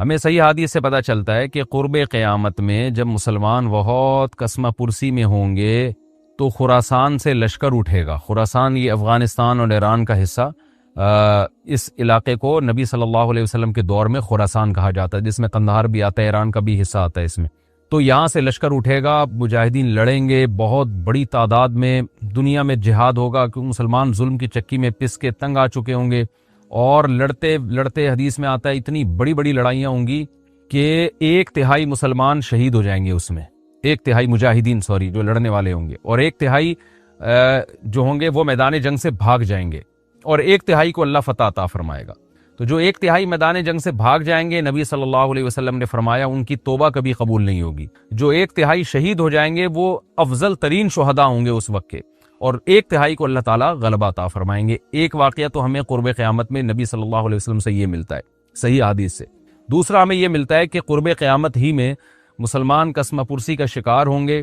ہمیں صحیح حدیث سے پتہ چلتا ہے کہ قرب قیامت میں جب مسلمان بہت کسمہ پرسی میں ہوں گے تو خراسان سے لشکر اٹھے گا. خراسان یہ افغانستان اور ایران کا حصہ، اس علاقے کو نبی صلی اللہ علیہ وسلم کے دور میں خراسان کہا جاتا ہے، جس میں قندھار بھی آتا ہے، ایران کا بھی حصہ آتا ہے اس میں. تو یہاں سے لشکر اٹھے گا، مجاہدین لڑیں گے بہت بڑی تعداد میں، دنیا میں جہاد ہوگا کیونکہ مسلمان ظلم کی چکی میں پس کے تنگ آ چکے ہوں گے، اور لڑتے لڑتے حدیث میں آتا ہے اتنی بڑی بڑی لڑائیاں ہوں گی کہ 1/3 مسلمان شہید ہو جائیں گے اس میں، 1/3 مجاہدین جو لڑنے والے ہوں گے، اور 1/3 جو ہوں گے وہ میدان جنگ سے بھاگ جائیں گے، اور 1/3 کو اللہ فتح عطا فرمائے گا. تو جو 1/3 میدان جنگ سے بھاگ جائیں گے، نبی صلی اللہ علیہ وسلم نے فرمایا ان کی توبہ کبھی قبول نہیں ہوگی. جو 1/3 شہید ہو جائیں گے وہ افضل ترین شہداء ہوں گے اس وقت کے، اور 1/3 کو اللہ تعالیٰ غلبہ عطا فرمائیں گے. ایک واقعہ تو ہمیں قرب قیامت میں نبی صلی اللہ علیہ وسلم سے یہ ملتا ہے صحیح حدیث سے. دوسرا ہمیں یہ ملتا ہے کہ قرب قیامت ہی میں مسلمان قسمہ پرسی کا شکار ہوں گے،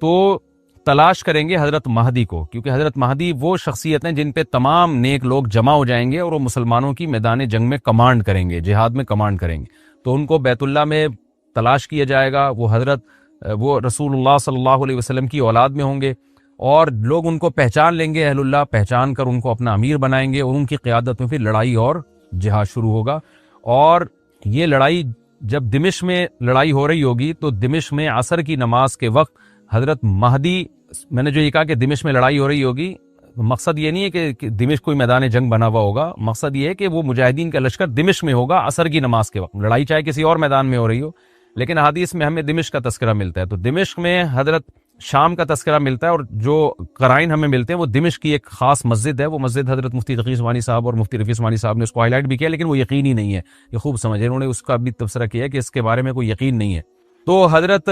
تو تلاش کریں گے حضرت مہدی کو، کیونکہ حضرت مہدی وہ شخصیت ہیں جن پہ تمام نیک لوگ جمع ہو جائیں گے اور وہ مسلمانوں کی میدان جنگ میں کمانڈ کریں گے، جہاد میں کمانڈ کریں گے. تو ان کو بیت اللہ میں تلاش کیا جائے گا. وہ رسول اللہ صلی اللہ علیہ وسلم کی اولاد میں ہوں گے، اور لوگ ان کو پہچان لیں گے، اہل اللہ پہچان کر ان کو اپنا امیر بنائیں گے، اور ان کی قیادت میں پھر لڑائی اور جہاد شروع ہوگا. اور یہ لڑائی جب دمشق میں لڑائی ہو رہی ہوگی تو دمشق میں عصر کی نماز کے وقت حضرت مہدی، میں نے جو یہ کہا کہ دمشق میں لڑائی ہو رہی ہوگی، مقصد یہ نہیں ہے کہ دمشق کوئی میدان جنگ بنا ہوا ہوگا، مقصد یہ ہے کہ وہ مجاہدین کا لشکر دمشق میں ہوگا عصر کی نماز کے وقت. لڑائی چاہے کسی اور میدان میں ہو رہی ہو، لیکن حدیث میں ہمیں دمشق کا تذکرہ ملتا ہے. تو دمشق میں حضرت شام کا تذکرہ ملتا ہے، اور جو قرائن ہمیں ملتے ہیں وہ دمشق کی ایک خاص مسجد ہے. وہ مسجد حضرت مفتی تقی عثمانی صاحب اور مفتی رفیع عثمانی صاحب نے اس کو ہائی لائٹ بھی کیا، لیکن وہ یقینی نہیں ہے. یہ خوب سمجھے، انہوں نے اس کا بھی تبصرہ کیا کہ اس کے بارے میں کوئی یقین نہیں ہے. تو حضرت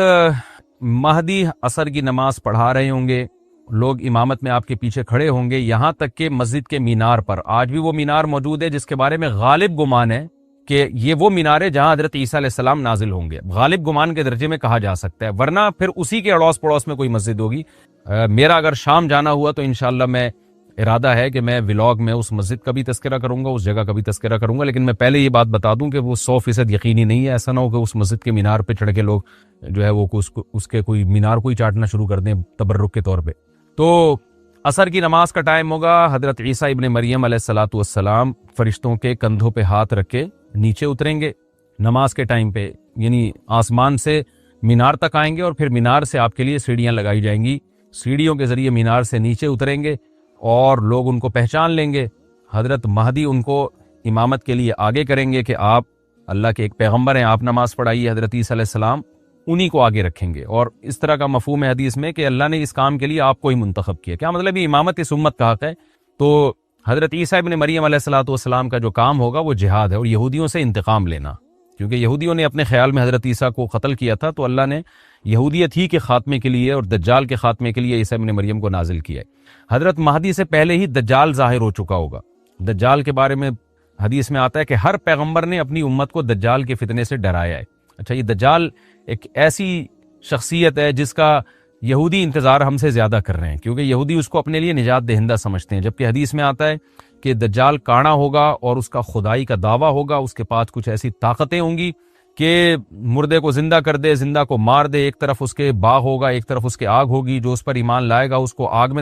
مہدی عصر کی نماز پڑھا رہے ہوں گے، لوگ امامت میں آپ کے پیچھے کھڑے ہوں گے، یہاں تک کہ مسجد کے مینار پر، آج بھی وہ مینار موجود ہے جس کے بارے میں غالب گمان ہے کہ یہ وہ مینار ہے جہاں حضرت عیسیٰ علیہ السلام نازل ہوں گے. غالب گمان کے درجے میں کہا جا سکتا ہے، ورنہ پھر اسی کے اڑوس پڑوس میں کوئی مسجد ہوگی. میرا اگر شام جانا ہوا تو انشاءاللہ میں ارادہ ہے کہ میں ولاگ میں اس مسجد کا بھی تذکرہ کروں گا، اس جگہ کا بھی تذکرہ کروں گا. لیکن میں پہلے یہ بات بتا دوں کہ وہ 100% یقینی نہیں ہے. ایسا نہ ہو کہ اس مسجد کے مینار پہ چڑھ کے لوگ جو ہے وہ اس کے کوئی مینار کو ہی چاٹنا شروع کر دیں تبرک کے طور پہ. تو عصر کی نماز کا ٹائم ہوگا، حضرت عیسیٰ ابن مریم علیہ الصلاۃ والسلام فرشتوں کے کندھوں پہ ہاتھ رکھ کے نیچے اتریں گے نماز کے ٹائم پہ، یعنی آسمان سے مینار تک آئیں گے، اور پھر مینار سے آپ کے لیے سیڑھیاں لگائی جائیں گی. سیڑھیوں کے ذریعے مینار سے نیچے اتریں گے اور لوگ ان کو پہچان لیں گے. حضرت مہدی ان کو امامت کے لیے آگے کریں گے کہ آپ اللہ کے ایک پیغمبر ہیں، آپ نماز پڑھائیے. حضرت عیسیٰ علیہ السلام انہی کو آگے رکھیں گے، اور اس طرح کا مفہوم ہے حدیث میں کہ اللہ نے اس کام کے لیے آپ کو ہی منتخب کیا. کیا مطلب یہ امامت اس امت کا حق ہے. تو حضرت عیسیٰ ابن مریم علیہ الصلوۃ والسلام کا جو کام ہوگا وہ جہاد ہے اور یہودیوں سے انتقام لینا، کیونکہ یہودیوں نے اپنے خیال میں حضرت عیسیٰ کو قتل کیا تھا، تو اللہ نے یہودیت ہی کے خاتمے کے لیے اور دجال کے خاتمے کے لیے عیسیٰ ابن مریم کو نازل کیا ہے. حضرت مہدی سے پہلے ہی دجال ظاہر ہو چکا ہوگا. دجال کے بارے میں حدیث میں آتا ہے کہ ہر پیغمبر نے اپنی امت کو دجال کے فتنے سے ڈرایا ہے. اچھا، یہ دجال ایک ایسی شخصیت ہے جس کا یہودی انتظار ہم سے زیادہ کر رہے ہیں، کیونکہ یہودی اس کو اپنے لیے نجات دہندہ سمجھتے ہیں، جبکہ حدیث میں آتا ہے کہ دجال کانا ہوگا اور اس کا خدائی کا دعویٰ ہوگا. اس کے پاس کچھ ایسی طاقتیں ہوں گی کہ مردے کو زندہ کر دے، زندہ کو مار دے. ایک طرف اس کے باغ ہوگا، ایک طرف اس کے آگ ہوگی. جو اس پر ایمان لائے گا اس کو باغ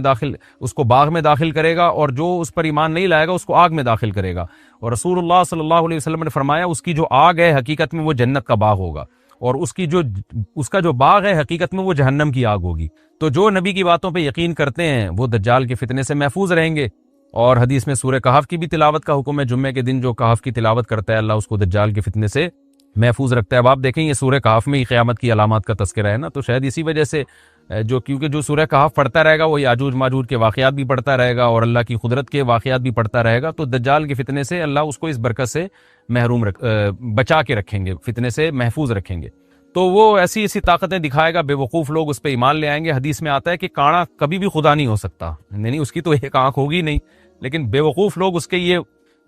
میں داخل کرے گا، اور جو اس پر ایمان نہیں لائے گا اس کو آگ میں داخل کرے گا. اور رسول اللہ صلی اللہ علیہ وسلم نے فرمایا اس کی جو آگ ہے حقیقت میں وہ جنت کا باغ ہوگا، اور اس کا جو باغ ہے حقیقت میں وہ جہنم کی آگ ہوگی. تو جو نبی کی باتوں پہ یقین کرتے ہیں وہ دجال کے فتنے سے محفوظ رہیں گے. اور حدیث میں سورہ کہف کی بھی تلاوت کا حکم ہے. جمعے کے دن جو کہف کی تلاوت کرتا ہے اللہ اس کو دجال کے فتنے سے محفوظ رکھتا ہے. اب آپ دیکھیں یہ سورہ کہف میں ہی قیامت کی علامات کا تذکرہ ہے نا، تو شاید اسی وجہ سے کیونکہ جو سورہ کہف پڑھتا رہے گا وہ یاجوج ماجوج کے واقعات بھی پڑھتا رہے گا اور اللہ کی قدرت کے واقعات بھی پڑھتا رہے گا، تو دجال کے فتنے سے اللہ اس کو اس برکت سے بچا کے رکھیں گے، فتنے سے محفوظ رکھیں گے. تو وہ ایسی طاقتیں دکھائے گا، بے وقوف لوگ اس پہ ایمان لے آئیں گے. حدیث میں آتا ہے کہ کانا کبھی بھی خدا نہیں ہو سکتا، یعنی اس کی تو ایک آنکھ ہوگی نہیں، لیکن بے وقوف لوگ اس کے یہ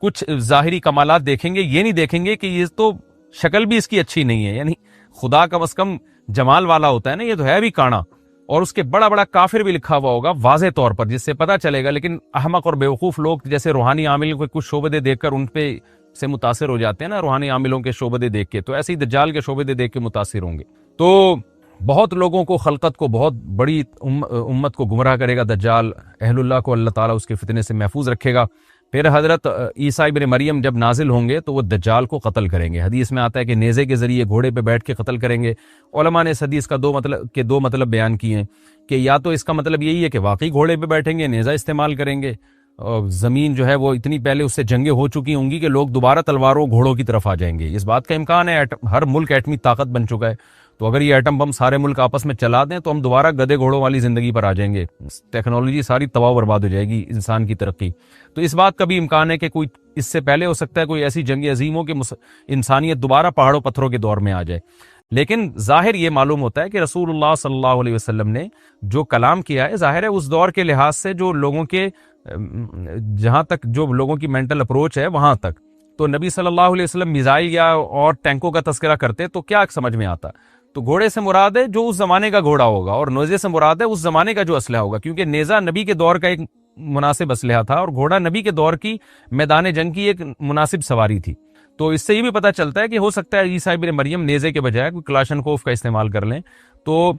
کچھ ظاہری کمالات دیکھیں گے، یہ نہیں دیکھیں گے کہ یہ تو شکل بھی اس کی اچھی نہیں ہے. یعنی خدا کم از کم جمال والا ہوتا ہے نا، یہ تو ہے بھی کانا، اور اس کے بڑا بڑا کافر بھی لکھا ہوا ہوگا واضح طور پر، جس سے پتہ چلے گا. لیکن احمق اور بیوقوف لوگ جیسے روحانی عامل کو کچھ شعبے دیکھ کر ان پہ سے متاثر ہو جاتے ہیں نا روحانی عاملوں کے شعبدے دیکھ کے، تو ایسے ہی دجال کے شعبدے دیکھ کے متاثر ہوں گے. تو بہت لوگوں کو، خلقت کو، بہت بڑی امت کو گمراہ کرے گا دجال. اہل اللہ کو اللہ تعالیٰ اس کے فتنے سے محفوظ رکھے گا. پھر حضرت عیسیٰ ابن مریم جب نازل ہوں گے تو وہ دجال کو قتل کریں گے. حدیث میں آتا ہے کہ نیزے کے ذریعے گھوڑے پہ بیٹھ کے قتل کریں گے. علماء نے اس حدیث کا دو مطلب بیان کیے ہیں کہ یا تو اس کا مطلب یہی ہے کہ واقعی گھوڑے پہ بیٹھیں گے، نیزہ استعمال کریں گے، اور زمین جو ہے وہ اتنی پہلے اس سے جنگیں ہو چکی ہوں گی کہ لوگ دوبارہ تلواروں گھوڑوں کی طرف آ جائیں گے. اس بات کا امکان ہے، ہر ملک ایٹمی طاقت بن چکا ہے، تو اگر یہ ایٹم بم سارے ملک آپس میں چلا دیں تو ہم دوبارہ گدے گھوڑوں والی زندگی پر آ جائیں گے. ٹیکنالوجی ساری تباہ و برباد ہو جائے گی، انسان کی ترقی. تو اس بات کا بھی امکان ہے کہ کوئی اس سے پہلے ہو سکتا ہے کوئی ایسی جنگ عظیم ہو کہ انسانیت دوبارہ پہاڑوں پتھروں کے دور میں آ جائے. لیکن ظاہر یہ معلوم ہوتا ہے کہ رسول اللہ صلی اللہ علیہ وسلم نے جو کلام کیا ہے، ظاہر ہے اس دور کے لحاظ سے جو لوگوں کے، جہاں تک جو لوگوں کی مینٹل اپروچ ہے وہاں تک، تو نبی صلی اللہ علیہ وسلم میزائل یا اور ٹینکوں کا تذکرہ کرتے تو کیا سمجھ میں آتا؟ تو گھوڑے سے مراد ہے جو اس زمانے کا گھوڑا ہوگا، اور نیزے سے مراد ہے اس زمانے کا جو اسلحہ ہوگا، کیونکہ نیزہ نبی کے دور کا ایک مناسب اسلحہ تھا اور گھوڑا نبی کے دور کی میدان جنگ کی ایک مناسب سواری تھی. تو اس سے یہ بھی پتہ چلتا ہے کہ ہو سکتا ہے عیسیٰ ابن مریم نیزے کے بجائے کوئی کلاشنکوف کا استعمال کر لیں. تو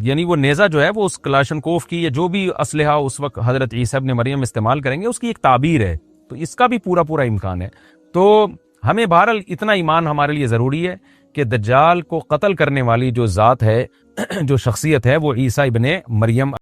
یعنی وہ نیزہ جو ہے وہ اس کلاشنکوف کی یا جو بھی اسلحہ اس وقت حضرت عیسیٰ ابن مریم استعمال کریں گے اس کی ایک تعبیر ہے. تو اس کا بھی پورا امکان ہے. تو ہمیں بہرحال اتنا ایمان ہمارے لیے ضروری ہے کہ دجال کو قتل کرنے والی جو ذات ہے، جو شخصیت ہے، وہ عیسیٰ ابن مریم